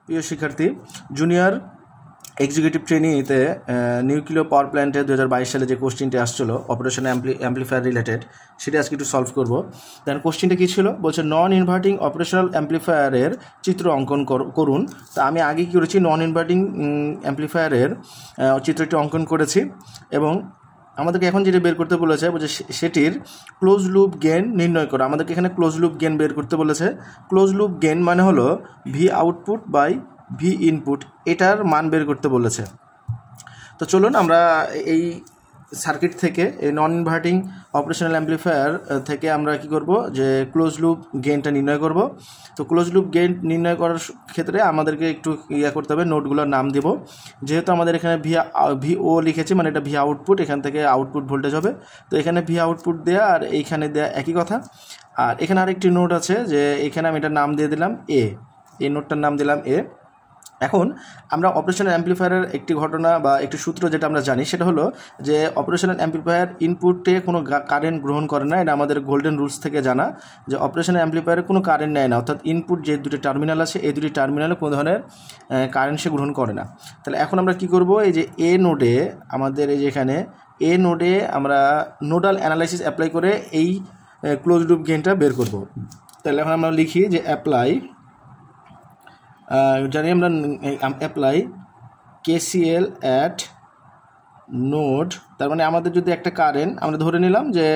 প্রিয় শিক্ষার্থী, junior executive ট্রেনিংতে nuclear power প্ল্যান্টে 2022 সালে যে কোশ্চেনটি আসছিল অপারেশন অ্যাম্প্লিফায়ার রিলেটেড, সেটা আজকে একটু সলভ করবো। দেন কোশ্চেনটা কী ছিল, বলছে নন ইনভার্টিং অপারেশনাল অ্যাম্প্লিফায়ারের চিত্র অঙ্কন করুন। তা আমি আগে কী করেছি, নন ইনভার্টিং অ্যাম্প্লিফায়ারের চিত্রটি অঙ্কন করেছি এবং আমাদেরকে এখন যেটা বের করতে বলেছে সেটির ক্লোজ লুপ গেন নির্ণয় করো। আমাদেরকে এখানে ক্লোজ লুপ গেন বের করতে বলেছে। ক্লোজ লুপ গেন মানে হলো V output by V input, এটার মান বের করতে বলেছে। তো চলুন আমরা এই সার্কিট থেকে, এই নন ইনভার্টিং অপারেশনাল অ্যাম্প্লিফায়ার থেকে আমরা কি করব, যে ক্লোজ লুপ গেনটা নির্ণয় করব। তো ক্লোজ লুপ গেন নির্ণয় করার ক্ষেত্রে আমাদেরকে একটু করতে হবে, নোটগুলোর নাম দেব। যেহেতু আমাদের এখানে ভিও লিখেছি, মানে এটা ভি আউটপুট, এখান থেকে আউটপুট ভোল্টেজ হবে। তো এখানে ভি আউটপুট দেয়া আর এইখানে দেয়া একই কথা। আর এখানে আরেকটি নোট আছে, যে এখানে আমি এটার নাম দিয়ে দিলাম এ, এই নোটটার নাম দিলাম এ। এখন আমরা অপারেশনাল অ্যাম্প্লিফায়ারের একটি ঘটনা বা একটি সূত্র যেটা আমরা জানি, সেটা হলো যে অপারেশনাল অ্যাম্প্লিফায়ার ইনপুটে কোনো কারেন্ট গ্রহণ করে না। এটা আমাদের গোল্ডেন রুলস থেকে জানা, যে অপারেশনাল অ্যাম্প্লিফায়ারে কোনো কারেন্ট নেয় না, অর্থাৎ ইনপুট যে দুটি টার্মিনাল আছে, এই দুটি টার্মিনালে কোনো ধরনের কারেন্ট সে গ্রহণ করে না। তাহলে এখন আমরা কি করব, এই যে এ নোডে আমাদের, এই যে এখানে এ নোডে আমরা নোডাল অ্যানালাইসিস অ্যাপ্লাই করে এই ক্লোজ লুপ গেইনটা বের করব। তাহলে এখন আমরা লিখি যে জানি আমরা অ্যাপ্লাই কেসিএল অ্যাট নোড। তার মানে আমাদের যদি একটা কারেন্ট আমরা ধরে নিলাম, যে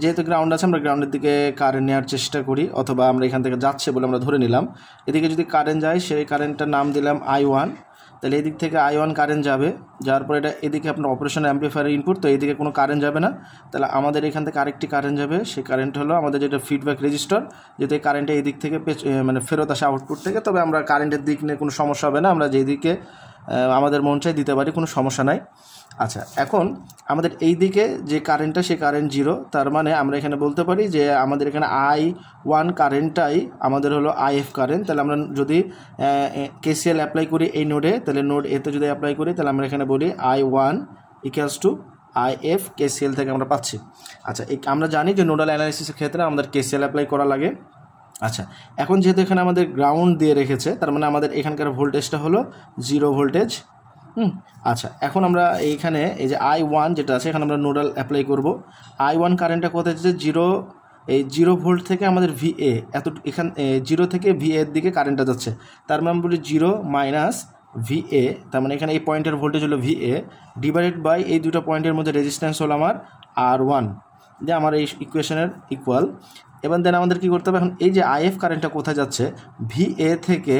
যেহেতু গ্রাউন্ড আছে, আমরা গ্রাউন্ডের দিকে কারেন্ট নেওয়ার চেষ্টা করি, অথবা আমরা এখান থেকে যাচ্ছে বলে আমরা ধরে নিলাম। এদিকে যদি কারেন্ট যায়, সেই কারেন্টটার নাম দিলাম I1। তাহলে এদিক থেকে I1 কারেন্ট যাবে, যাওয়ার পরে এটা এদিকে আপনার অপারেশন অ্যাম্প্লিফায়ার ইনপুট, তো এইদিকে কোনো কারেন্ট যাবে না। তাহলে আমাদের এখান থেকে আরেকটি কারেন্ট যাবে, সেই কারেন্ট হলো আমাদের যেটা ফিডব্যাক রেজিস্টার, যেহেতু এই কারেন্টটা এই দিক থেকে মানে ফেরত আসে আউটপুট থেকে। তবে আমরা কারেন্টের দিক নিয়ে কোনো সমস্যা হবে না, আমরা যেদিকে আমাদের মন চাই দিতে পারি, কোনো সমস্যা নাই। আচ্ছা, এখন আমাদের এই দিকে যে কারেন্টটা, সে কারেন্ট 0। তার মানে আমরা এখানে বলতে পারি যে আমাদের এখানে I1 কারেন্টটাই আমাদের হলো IF কারেন্ট। তাহলে আমরা যদি কেসিএল অ্যাপ্লাই করি এই নোডে, তাহলে নোড এতে যদি অ্যাপ্লাই করি, তাহলে আমরা এখানে বলি I1 equals to IF KCL থেকে আমরা পাচ্ছি। আচ্ছা, আমরা জানি যে নোডাল অ্যানালাইসিসের ক্ষেত্রে আমাদের কেসিএল অ্যাপ্লাই করা লাগে। আচ্ছা, এখন যেহেতু এখানে আমাদের গ্রাউন্ড দিয়ে রেখেছে, তার মানে আমাদের এখানকার ভোল্টেজটা হলো 0 ভোল্টেজ। আচ্ছা, এখন আমরা এইখানে এই যে I1 যেটা আছে, এখানে আমরা নোডাল অ্যাপ্লাই করব। I1 কারেন্টটা কোথায় যাচ্ছে, 0 ভোল্ট থেকে আমাদের VA, এখান 0 থেকে VA এর দিকে কারেন্টটা যাচ্ছে। তার মানে আমরা বলি 0 মাইনাস VA, তার মানে এখানে এই পয়েন্টের ভোল্টেজ হলো VA ডিভাইডেড বাই এই দুটো পয়েন্টের মধ্যে রেজিস্ট্যান্স হলো আমার R1, যে আমার এই ইকুয়েশনের ইকুয়াল। এবার দেন আমাদের কী করতে হবে, এখন এই যে IF কারেন্টটা কোথায় যাচ্ছে, VA থেকে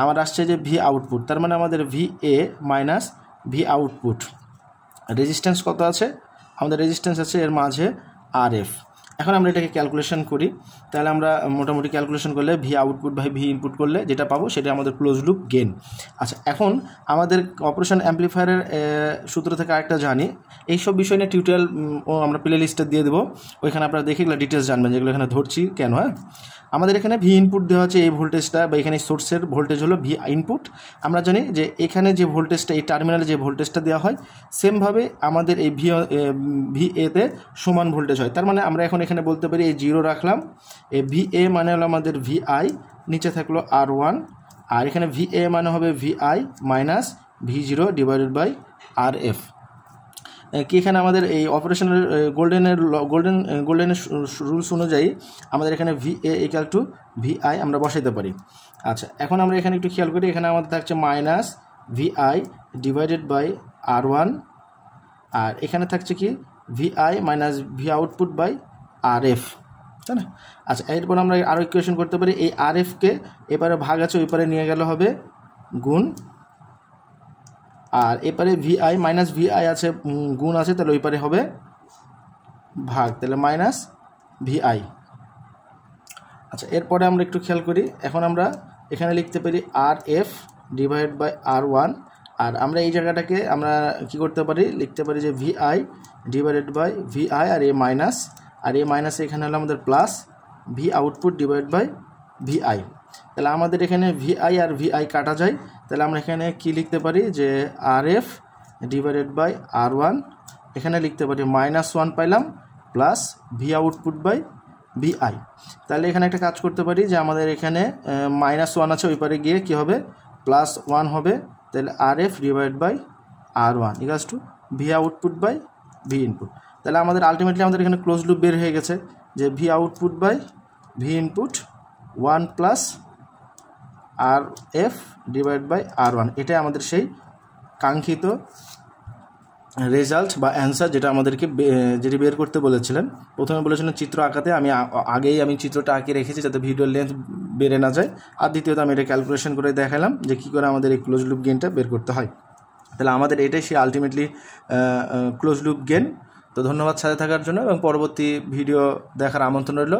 আমার আসছে যে ভি আউটপুট, তার মানে আমাদের VA minus V output. Resistance কত আছে, আমাদের রেজিস্ট্যান্স আছে এর মাঝে RF। এখন আমরা এটাকে ক্যালকুলেশন করি, তাহলে আমরা মোটামুটি ক্যালকুলেশন করলে V output by V input করলে যেটা পাবো সেটা আমাদের ক্লোজ লুপ গেন। আচ্ছা, এখন আমাদের অপারেশন অ্যাম্প্লিফায়ারের সূত্র থেকে আরেকটা জানি, এইসব বিষয় নিয়ে টিউটোরিয়াল আমরা প্লে লিস্টে দিয়ে দেবো, ওইখানে আপনারা দেখে এগুলো ডিটেলস জানবেন, যেগুলো এখানে ধরছি কেন। হ্যাঁ, আমাদের এখানে ভি ইনপুট দেওয়া আছে, এই ভোল্টেজটা বা এখানে সোর্সের ভোল্টেজ হলো ভি ইনপুট। আমরা জানি যে এখানে যে ভোল্টেজটা, এই টার্মিনালে যে ভোল্টেজটা দেওয়া হয়, সেমভাবে আমাদের এই VA-তে সমান ভোল্টেজ হয়। তার মানে আমরা এখন এখানে বলতে পারি এই 0 রাখলাম, এই VA মানে হলো আমাদের VI, নিচে থাকলো R1, আর এখানে VA মানে হবে VI minus V0 divided by RF। কি এখানে আমাদের এই অপারেশনের গোল্ডেনের রুলস অনুযায়ী আমাদের এখানে VA ইকুয়াল টু VI আমরা বসাইতে পারি। আচ্ছা, এখন আমরা এখানে একটু খেয়াল করি, এখানে আমাদের থাকছে minus VI divided by R1, আর এখানে থাকছে কি VI minus V output by RF, তাই না? আচ্ছা, এরপর আমরা আরও ইকুয়েশন করতে পারি, এই RFকে এবারে ভাগ আছে ওই পারে নিয়ে গেলে হবে গুণ, আর এপারে VI মাইনাস VI আছে গুণ আছে, তাহলে ওই পারে হবে ভাগ, তাহলে মাইনাস VI। আচ্ছা, এরপরে আমরা একটু খেয়াল করি, এখন আমরা এখানে লিখতে পারি RF ডিভাইড বাই R1, আর আমরা এই জায়গাটাকে আমরা কি করতে পারি, লিখতে পারি যে VI ডিভাইডেড বাই VI, আর এ মাইনাস, আর এ মাইনাস এখানে হলো আমাদের plus V output divide by VI। তাহলে আমাদের এখানে VI আর VI কাটা যায়, তাহলে আমরা এখানে কি লিখতে পারি, যে RF ডিভাইডেড বাই R1, এখানে লিখতে পারি -1 পাইলাম plus V output by VI। তাহলে এখানে একটা কাজ করতে পারি যে আমাদের এখানে -1 আছে, ওই পারে গিয়ে কী হবে +1 হবে। তাহলে RF divide by R1 equals to V output by V input. তাহলে আমাদের আলটিমেটলি আমাদের এখানে ক্লোজ লুপ বের হয়ে গেছে যে V output by V input 1 plus RF divide by R1, এটাই আমাদের সেই কাঙ্ক্ষিত রেজাল্ট বা অ্যান্সার, যেটা আমাদেরকে যেটি বের করতে বলেছিলেন। প্রথমে বলেছিলেন চিত্র আঁকাতে, আমি আগেই চিত্রটা আঁকে রেখেছি যাতে ভিডিওর লেন্থ বেড়ে না যায়। আর দ্বিতীয়ত আমি এটা ক্যালকুলেশন করে দেখালাম যে কী করে আমাদের এই ক্লোজ লুপ গেনটা বের করতে হয়। তাহলে আমাদের এটাই সেই আলটিমেটলি ক্লোজ লুপ গেন। তো ধন্যবাদ সাথে থাকার জন্য, এবং পরবর্তী ভিডিও দেখার আমন্ত্রণ রইল।